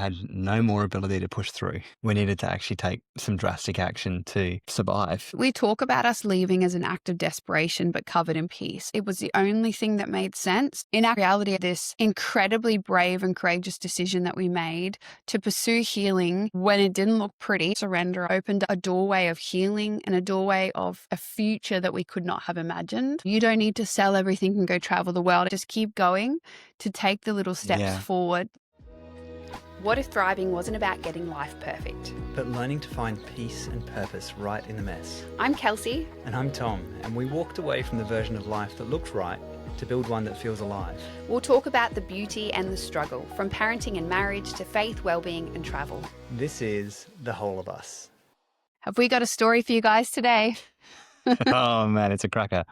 had no more ability to push through. We needed to actually take some drastic action to survive. We talk about us leaving as an act of desperation, but covered in peace. It was the only thing that made sense. In reality, this incredibly brave and courageous decision that we made to pursue healing when it didn't look pretty, surrender opened a doorway of healing and a doorway of a future that we could not have imagined. You don't need to sell everything and go travel the world. Just keep going to take the little steps forward. What if thriving wasn't about getting life perfect? But learning to find peace and purpose right in the mess. I'm Kelsey. And I'm Tom, and we walked away from the version of life that looked right to build one that feels alive. We'll talk about the beauty and the struggle, from parenting and marriage to faith, well-being and travel. This is The Whole of Us. Have we got a story for you guys today? Oh man, it's a cracker.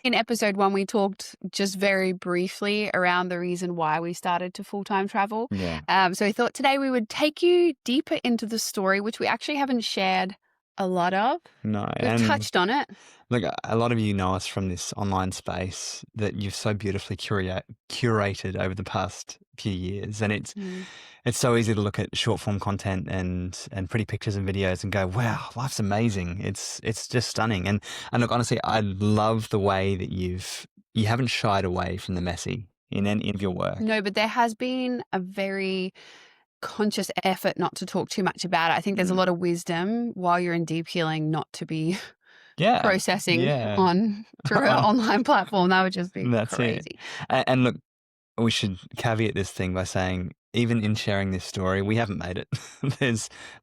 In episode 1, we talked just very briefly around the reason why we started to full-time travel. Yeah. So I thought today we would take you deeper into the story, which we actually haven't shared a lot of. No. We've touched on it. Look, a lot of you know us from this online space that you've so beautifully curated over the past few years. And it's so easy to look at short form content and pretty pictures and videos and go, wow, life's amazing. It's just stunning. And look, honestly, I love the way that you haven't shied away from the messy in any of your work. No, but there has been a very conscious effort not to talk too much about it. I think there's a lot of wisdom while you're in deep healing not to be processing on through an online platform. That would just be crazy. And look, we should caveat this thing by saying, even in sharing this story, we haven't made it.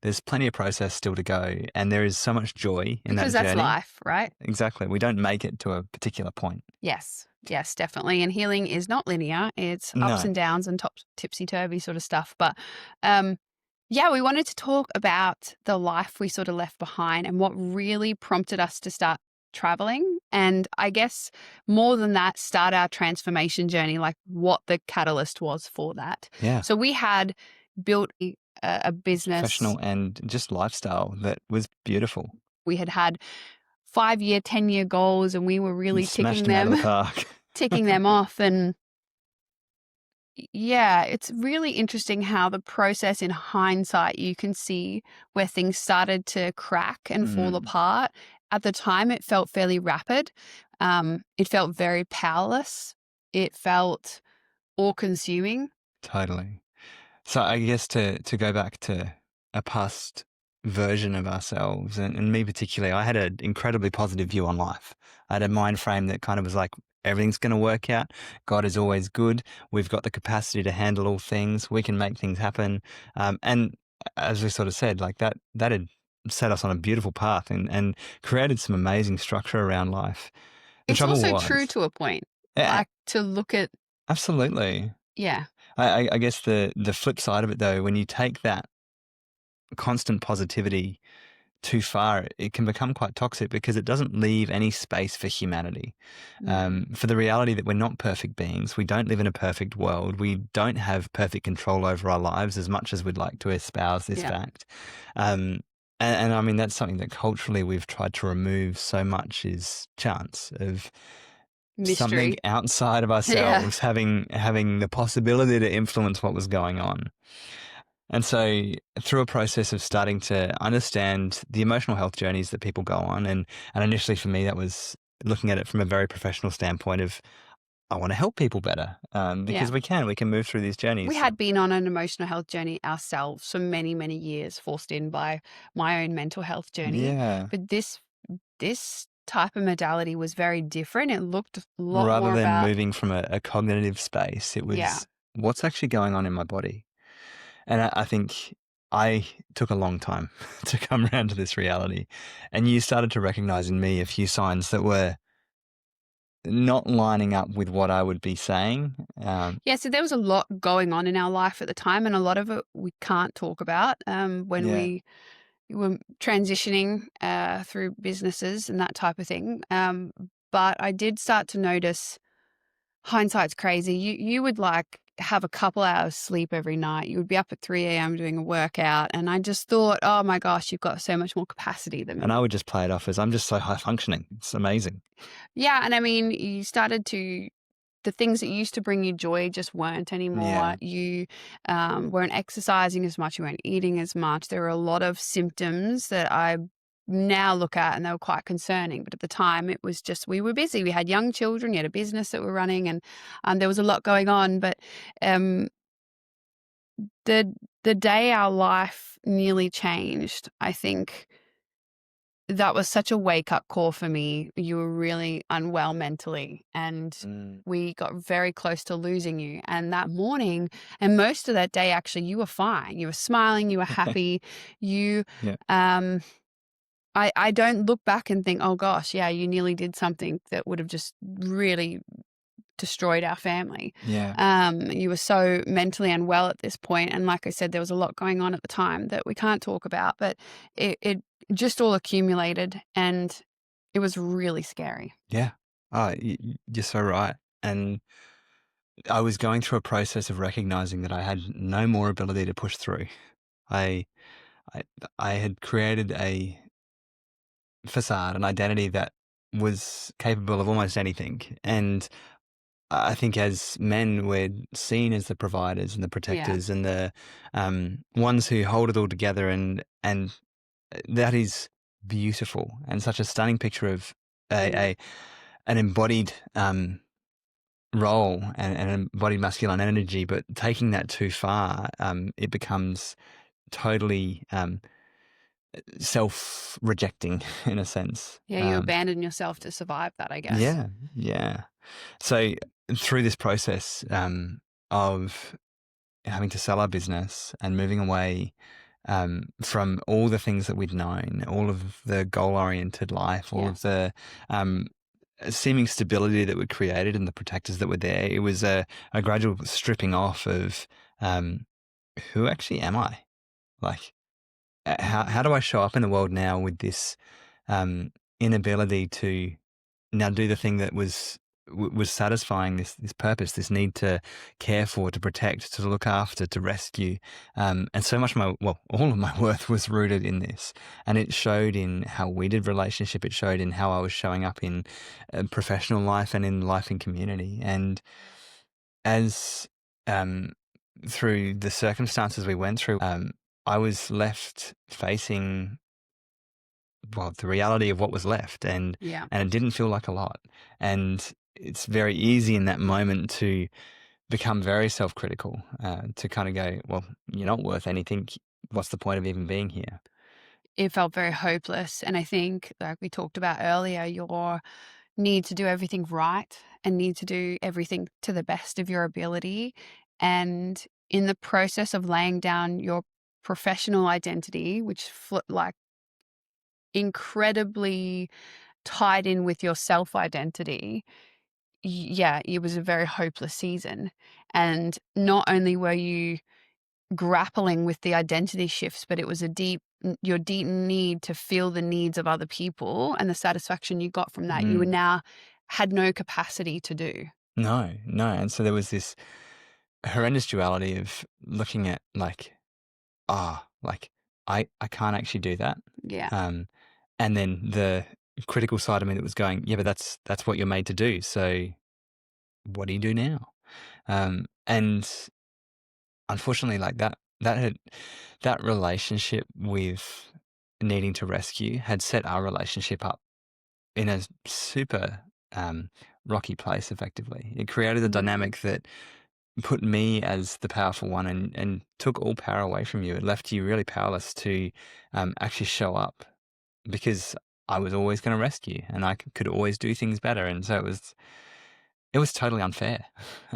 There's plenty of process still to go, and there is so much joy in that journey. Because that's life, right? Exactly. We don't make it to a particular point. Yes, definitely. And healing is not linear. It's ups and downs and tipsy-turvy sort of stuff. But we wanted to talk about the life we sort of left behind and what really prompted us to start traveling. And I guess more than that, start our transformation journey, like what the catalyst was for that. Yeah. So we had built a business. Professional and just lifestyle that was beautiful. We had 5-year, 10-year goals, and we were really ticking them off. And yeah, it's really interesting how the process in hindsight, you can see where things started to crack and fall apart. At the time, it felt fairly rapid. It felt very powerless. It felt all-consuming. Totally. So I guess to go back to a past version of ourselves, and me particularly, I had an incredibly positive view on life. I had a mind frame that kind of was like, everything's going to work out. God is always good. We've got the capacity to handle all things. We can make things happen. And as we sort of said, like that had set us on a beautiful path and created some amazing structure around life. It's also true to a point. Like to look at. Absolutely. Yeah. I guess the flip side of it though, when you take that constant positivity too far, it can become quite toxic because it doesn't leave any space for humanity, for the reality that we're not perfect beings. We don't live in a perfect world. We don't have perfect control over our lives as much as we'd like to espouse this fact. And I mean, that's something that culturally we've tried to remove so much, is chance of mystery, something outside of ourselves having the possibility to influence what was going on. And so through a process of starting to understand the emotional health journeys that people go on, and initially for me that was looking at it from a very professional standpoint of, I want to help people better because we can move through these journeys. We had been on an emotional health journey ourselves for many, many years, forced in by my own mental health journey. Yeah. But this type of modality was very different. It looked a lot rather more than about moving from a cognitive space. It was what's actually going on in my body. And I think I took a long time to come around to this reality. And you started to recognize in me a few signs that were not lining up with what I would be saying. So there was a lot going on in our life at the time, and a lot of it we can't talk about when we were transitioning through businesses and that type of thing. But I did start to notice, hindsight's crazy. You would like have a couple hours sleep every night. You would be up at 3 a.m. doing a workout. And I just thought, oh my gosh, you've got so much more capacity than me. And I would just play it off as, I'm just so high functioning. It's amazing. Yeah. And I mean, you started to the things that used to bring you joy just weren't anymore. Yeah. You weren't exercising as much, you weren't eating as much. There were a lot of symptoms that I now look at and they were quite concerning. But at the time, it was just we were busy. We had young children, you had a business that we're running, and there was a lot going on. But the day our life nearly changed, I think that was such a wake-up call for me. You were really unwell mentally, and we got very close to losing you. And that morning, and most of that day, actually, you were fine. You were smiling, you were happy. You, Yeah. I don't look back and think, oh gosh, yeah, you nearly did something that would have just really destroyed our family. Yeah. You were so mentally unwell at this point, and like I said, there was a lot going on at the time that we can't talk about, but it just all accumulated, and it was really scary. Yeah. Oh, you're so right. And I was going through a process of recognizing that I had no more ability to push through. I, I, I had created a facade, an identity that was capable of almost anything. And I think as men, we're seen as the providers and the Yeah. protectors and the ones who hold it all together. And that is beautiful and such a stunning picture of an embodied role and an embodied masculine energy. But taking that too far, it becomes totally self-rejecting in a sense. Yeah, you abandon yourself to survive that, I guess. Yeah, yeah. So through this process of having to sell our business and moving away from all the things that we'd known, all of the goal-oriented life, all Yeah. of the seeming stability that we created and the protectors that were there, it was a gradual stripping off of who actually am I? Like, how do I show up in the world now with this inability to now do the thing that was satisfying this purpose, this need to care for, to protect, to look after, to rescue, and so much of all of my worth was rooted in this, and it showed in how we did relationship. It showed in how I was showing up in professional life and in life in community, and as through the circumstances we went through, I was left facing the reality of what was left, and Yeah. it didn't feel like a lot. And it's very easy in that moment to become very self-critical, to kind of go, well, you're not worth anything. What's the point of even being here? It felt very hopeless. And I think, like we talked about earlier, your need to do everything right and need to do everything to the best of your ability. And in the process of laying down your professional identity, which like incredibly tied in with your self identity, yeah, it was a very hopeless season. And not only were you grappling with the identity shifts, but it was your deep need to feel the needs of other people and the satisfaction you got from that, you were now had no capacity to do. No, no. And so there was this horrendous duality of looking at like, like I can't actually do that. Yeah. And then the critical side of me that was going, yeah, but that's what you're made to do. So what do you do now? And unfortunately, like that relationship with needing to rescue had set our relationship up in a super rocky place. Effectively, it created a dynamic that put me as the powerful one and took all power away from you. It left you really powerless to actually show up, because I was always going to rescue and I could always do things better. And so it was totally unfair.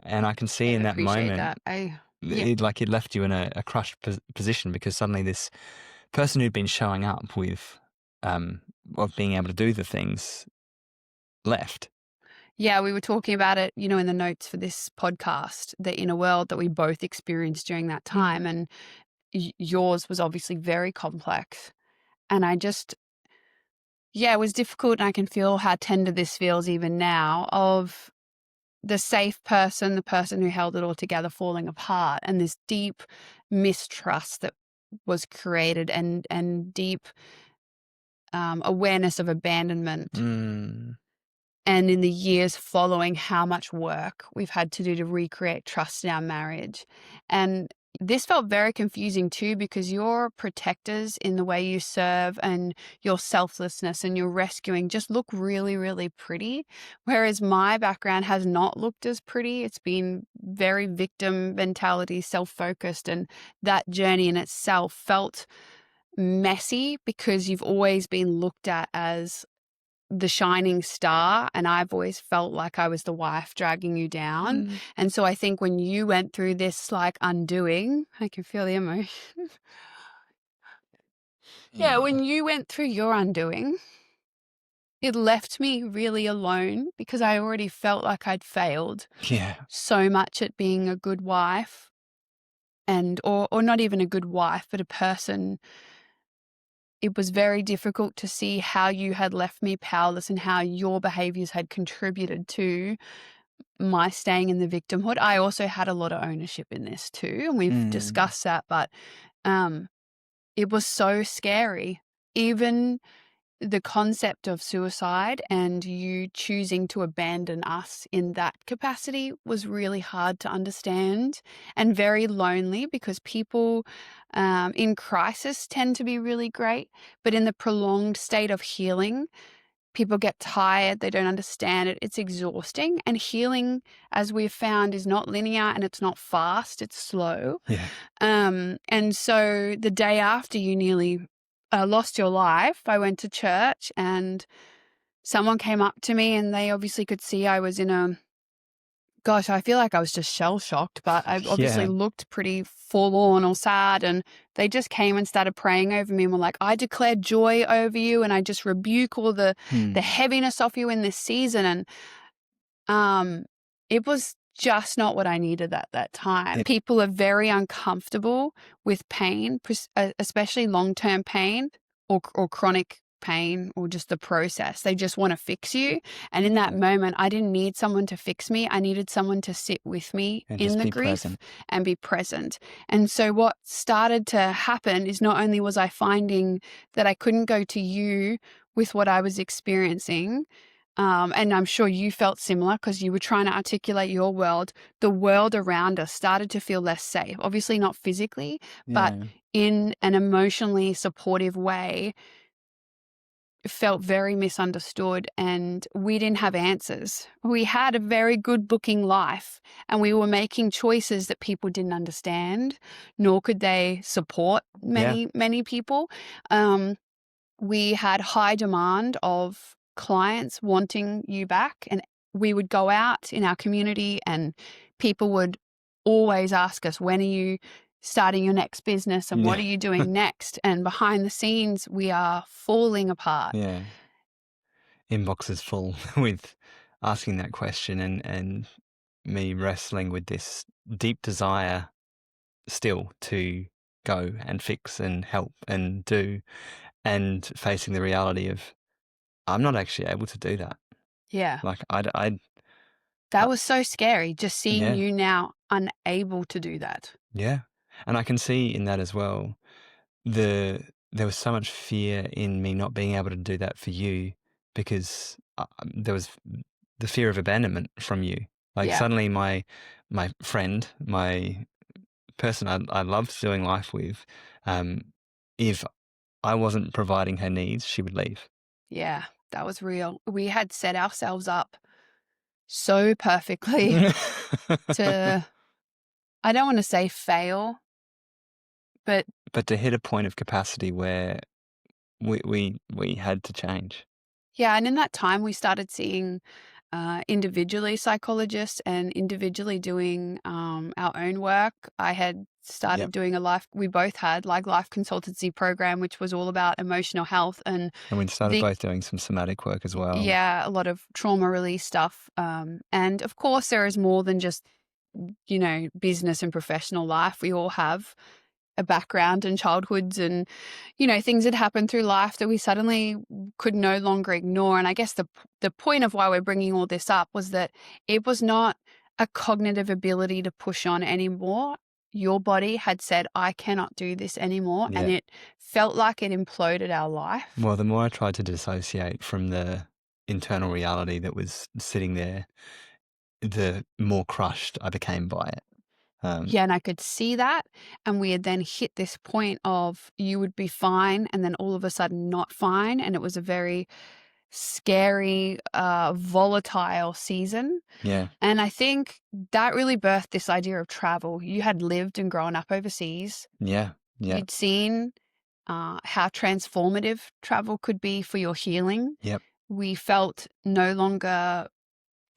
And I can see I in that appreciate moment, that. it left you in a crushed position, because suddenly this person who'd been showing up with, of being able to do the things, left. Yeah, we were talking about it, in the notes for this podcast, the inner world that we both experienced during that time. And yours was obviously very complex. And it was difficult. And I can feel how tender this feels even now, of the safe person, the person who held it all together, falling apart, and this deep mistrust that was created, and deep awareness of abandonment. and in the years following, how much work we've had to do to recreate trust in our marriage. And this felt very confusing too, because your protectors in the way you serve and your selflessness and your rescuing just look really, really pretty. Whereas my background has not looked as pretty. It's been very victim mentality, self-focused. And that journey in itself felt messy because you've always been looked at as the shining star, and I've always felt like I was the wife dragging you down. And so I think when you went through this like undoing, I can feel the emotion. Yeah, when you went through your undoing, it left me really alone because I already felt like I'd failed Yeah. so much at being a good wife, and or not even a good wife, but a person. It was very difficult to see how you had left me powerless and how your behaviors had contributed to my staying in the victimhood. I also had a lot of ownership in this too, and we've discussed that, but it was so scary. Even the concept of suicide and you choosing to abandon us in that capacity was really hard to understand and very lonely, because people in crisis tend to be really great, but in the prolonged state of healing, people get tired, they don't understand it, it's exhausting. And healing, as we've found, is not linear and it's not fast, it's slow. Yeah. And so the day after you nearly lost your life, I went to church and someone came up to me and they obviously could see I was in a, gosh, I feel like I was just shell shocked, but I obviously Yeah. looked pretty forlorn or sad. And they just came and started praying over me and were like, I declare joy over you and I just rebuke all the heaviness off you in this season. And it was just not what I needed at that time. Yeah. People are very uncomfortable with pain, especially long-term pain or chronic pain or just the process. They just want to fix you. And in that moment, I didn't need someone to fix me. I needed someone to sit with me And in just the be grief present. and be present. And so what started to happen is not only was I finding that I couldn't go to you with what I was experiencing, and I'm sure you felt similar because you were trying to articulate your world. The world around us started to feel less safe. Obviously not physically, but Yeah. in an emotionally supportive way. It felt very misunderstood and we didn't have answers. We had a very good looking life and we were making choices that people didn't understand, nor could they support many people. We had high demand of clients wanting you back, and we would go out in our community and people would always ask us, when are you starting your next business and what are you doing next? And behind the scenes, we are falling apart. Yeah. Inbox is full with asking that question and me wrestling with this deep desire still to go and fix and help and do, and facing the reality of I'm not actually able to do that. Yeah. Like That was so scary, just seeing yeah, you now unable to do that. yeah. And I can see in that as well, there was so much fear in me not being able to do that for you because there was the fear of abandonment from you. Like Yeah. suddenly my friend, my person I loved doing life with, if I wasn't providing her needs, she would leave. Yeah, that was real. We had set ourselves up so perfectly to, I don't want to say fail, but But to hit a point of capacity where we had to change. yeah. And in that time, we started seeing individually psychologists and individually doing our own work. I had started doing we both had like life consultancy program, which was all about emotional health and We started both doing some somatic work as well. yeah, a lot of trauma release stuff. And of course, there is more than just, business and professional life. We all have a background and childhoods and, things that happen through life that we suddenly could no longer ignore. And I guess the point of why we're bringing all this up was that it was not a cognitive ability to push on anymore. Your body had said, I cannot do this anymore. Yeah. And it felt like it imploded our life. Well, the more I tried to dissociate from the internal reality that was sitting there, the more crushed I became by it. Yeah, and I could see that, and we had then hit this point of you would be fine, and then all of a sudden not fine, and it was a very scary, volatile season. Yeah, And I think that really birthed this idea of travel. You had lived and grown up overseas. yeah, yeah, You'd seen how transformative travel could be for your healing. yep. We felt no longer.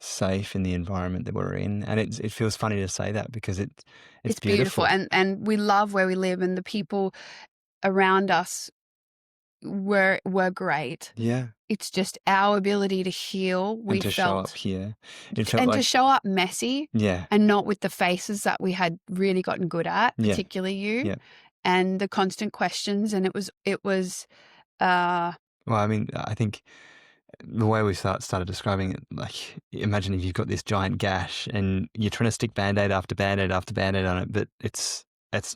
Safe in the environment that we're in, and it feels funny to say that because it's It's beautiful, beautiful. and we love where we live, and the people around us were great. Yeah, It's just our ability to heal, and we to show up felt, here, it felt and to like show up messy yeah, and not with the faces that we had really gotten good at, yeah, particularly you, yeah. and the constant questions. And it was, uh, Well, I mean, I think the way we started describing it, like imagine if you've got this giant gash and you're trying to stick band-aid after band-aid after band-aid on it, but it's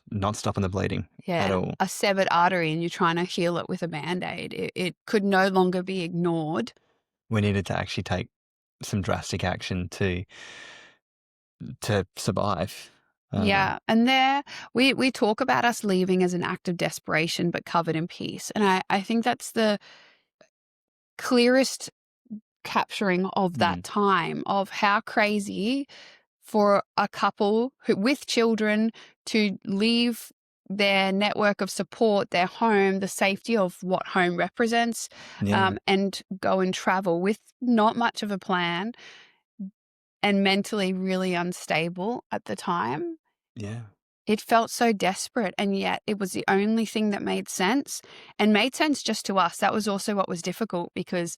not stopping the bleeding at yeah, all. a severed artery, and you're trying to heal it with a Band-Aid. It could no longer be ignored. We needed to actually take some drastic action to survive. Yeah, and there we talk about us leaving as an act of desperation, but covered in peace. And I think that's the clearest capturing of that Mm, time, of how crazy for a couple who, with children, to leave their network of support, their home, the safety of what home represents, yeah, and go and travel with not much of a plan, and mentally really unstable at the time. yeah. It felt so desperate, and yet it was the only thing that made sense, and made sense just to us. That was also what was difficult, because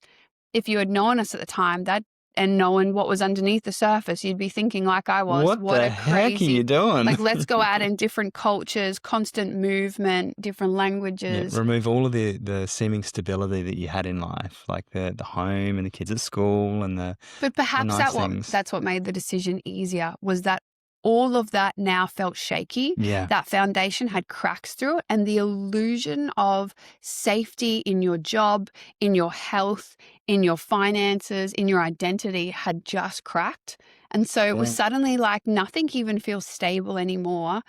if you had known us at the time, that, and known what was underneath the surface, you'd be thinking like I was, What what the a heck are you crazy, doing? like, let's go out in different cultures, constant movement, different Yeah, languages. remove all of the seeming stability that you had in life, like the home and the kids at school and But the perhaps nice things. that's what made the decision easier, was that all of that now felt shaky. Yeah, That foundation had cracks through it, and the illusion of safety in your job, in your health, in your finances, in your identity had just cracked. And so it was yeah, suddenly like nothing even feels stable anymore.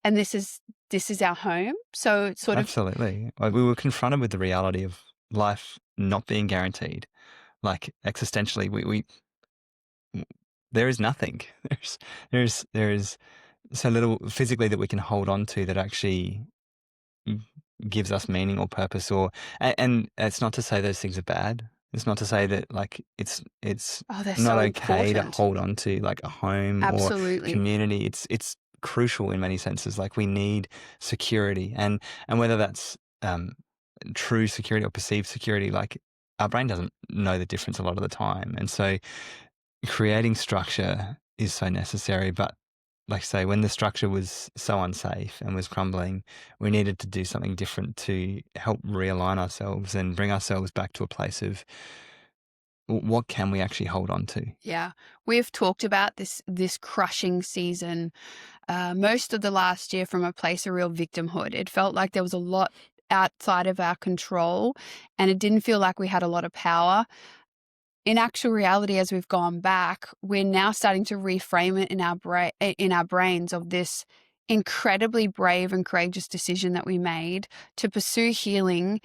And this is our home. So it's sort of, absolutely. Like we were confronted with the reality of life not being guaranteed. Like existentially, we there is nothing. There is so little physically that we can hold on to that actually gives us meaning or purpose. And it's not to say those things are bad. It's not to say that like it's oh, they're not so okay to important. hold on to like a home or Absolutely. community. It's crucial in many senses. Like we need security, and whether that's true security or perceived security, like our brain doesn't know the difference a lot of the time. And so creating structure is so necessary. But like I say, when the structure was so unsafe and was crumbling, we needed to do something different to help realign ourselves and bring ourselves back to a place of what can we actually hold on to? Yeah, we've talked about this crushing season most of the last year from a place of real victimhood. It felt like there was a lot outside of our control, and it didn't feel like we had a lot of power. In actual reality, as we've gone back, we're now starting to reframe it in our brains of this incredibly brave and courageous decision that we made to pursue healing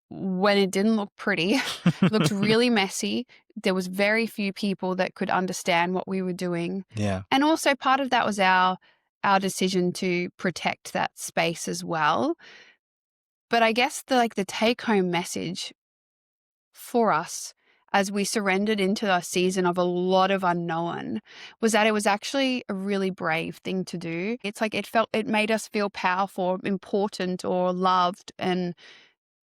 when it didn't look pretty. It looked really messy. There was very few people that could understand what we were doing. Yeah. And also part of that was our decision to protect that space as well. But I guess the take home message for us as we surrendered into a season of a lot of unknown was that it was actually a really brave thing to do. It's like it made us feel powerful, important, or loved, and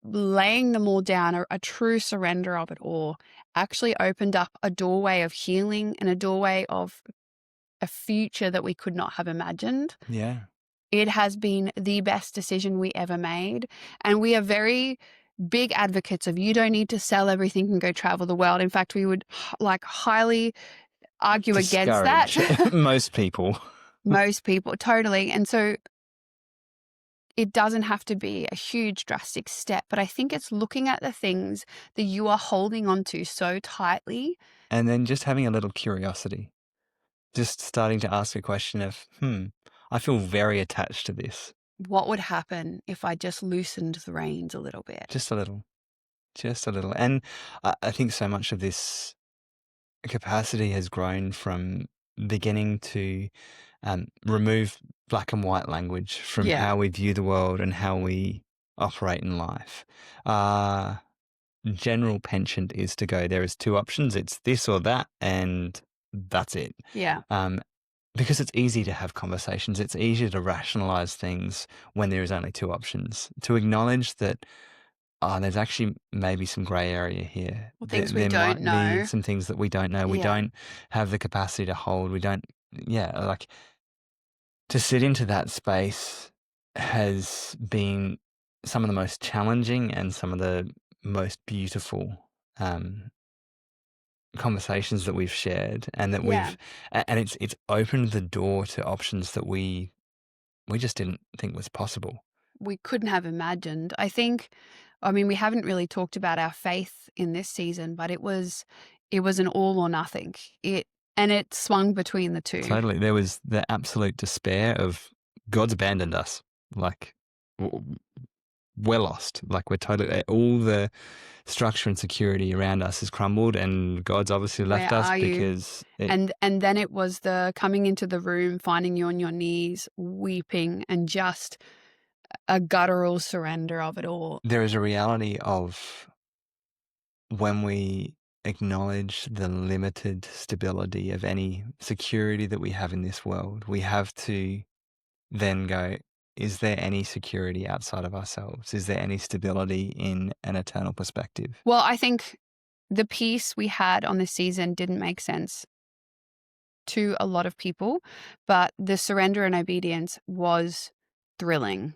laying them all down, a true surrender of it all, actually opened up a doorway of healing and a doorway of a future that we could not have imagined. Yeah. It has been the best decision we ever made. And we are very big advocates of you don't need to sell everything and go travel the world. In fact, we would highly argue against that. Discourage most people. Most people, totally. And so it doesn't have to be a huge drastic step, but I think it's looking at the things that you are holding on to so tightly. And then just having a little curiosity, just starting to ask a question of, I feel very attached to this. What would happen if I just loosened the reins a little bit? Just a little. Just a little. And I think so much of this capacity has grown from beginning to remove black and white language from Yeah. how we view the world and how we operate in life. General penchant is to go, there is two options, it's this or that, and that's it. Yeah. Because it's easy to have conversations, it's easier to rationalize things when there is only two options. To acknowledge that there's actually maybe some grey area here. Well, things we there don't might know. be some things that we don't know. We Yeah. don't have the capacity to hold. We don't, like to sit into that space has been some of the most challenging and some of the most beautiful conversations that we've shared, and that Yeah. and it's opened the door to options that we just didn't think was possible. We couldn't have imagined. We haven't really talked about our faith in this season, but it was an all or nothing. It swung between the two. Totally. There was the absolute despair of God's abandoned us. Like, we're lost. Like, we're totally, all the structure and security around us has crumbled, and God's obviously left Where us are you? because And then it was the coming into the room, finding you on your knees, weeping, and just a guttural surrender of it all. there is a reality of when we acknowledge the limited stability of any security that we have in this world, we have to then go, is there any security outside of ourselves? Is there any stability in an eternal perspective? Well, I think the piece we had on this season didn't make sense to a lot of people, but the surrender and obedience was thrilling.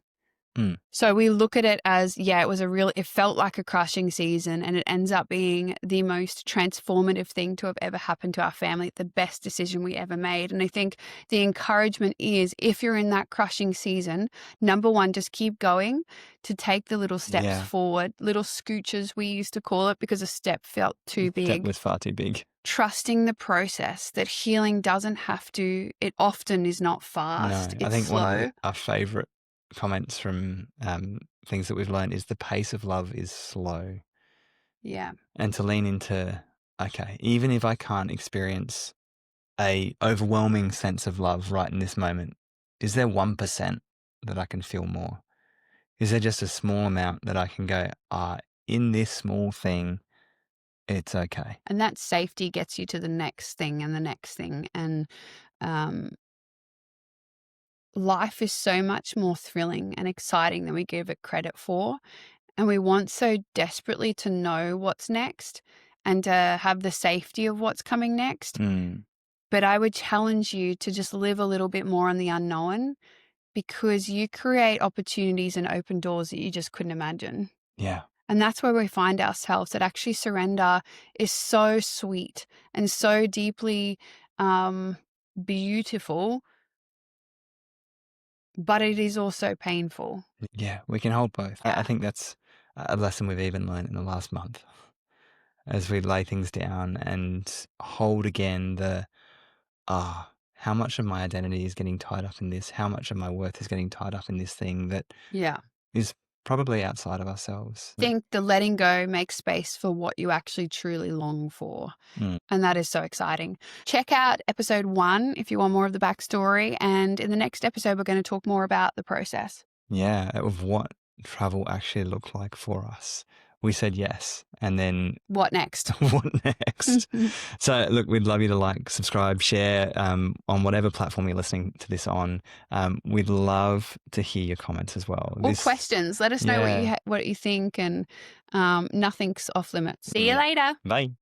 Mm. So we look at it as, it felt like a crushing season, and it ends up being the most transformative thing to have ever happened to our family, the best decision we ever made. And I think the encouragement is, if you're in that crushing season, number one, just keep going, to take the little steps forward, little scooches we used to call it, because a step felt too big. That was far too big. Trusting the process, that healing doesn't have to, it often is not fast, No, I it's think slow. one of our favourite comments from things that we've learned is the pace of love is slow. Yeah. And to lean into, okay, even if I can't experience a overwhelming sense of love right in this moment, is there 1% that I can feel more? Is there just a small amount that I can go, in this small thing, it's okay? And that safety gets you to the next thing and the next thing. And life is so much more thrilling and exciting than we give it credit for. And we want so desperately to know what's next and to have the safety of what's coming next. But I would challenge you to just live a little bit more on the unknown, because you create opportunities and open doors that you just couldn't imagine. Yeah. And that's where we find ourselves, that actually surrender is so sweet and so deeply beautiful, but it is also painful. Yeah, we can hold both. Yeah. I think that's a lesson we've even learned in the last month, as we lay things down and hold again the, how much of my identity is getting tied up in this? How much of my worth is getting tied up in this thing that is probably outside of ourselves? I think the letting go makes space for what you actually truly long for. And that is so exciting. Check out episode 1 if you want more of the backstory. And in the next episode, we're going to talk more about the process. Yeah, of what travel actually looked like for us. We said yes. And then what next? What next? So look, we'd love you to like, subscribe, share on whatever platform you're listening to this on. We'd love to hear your comments as well. Or questions. Let us know what you think, and nothing's off limits. See you later. Bye.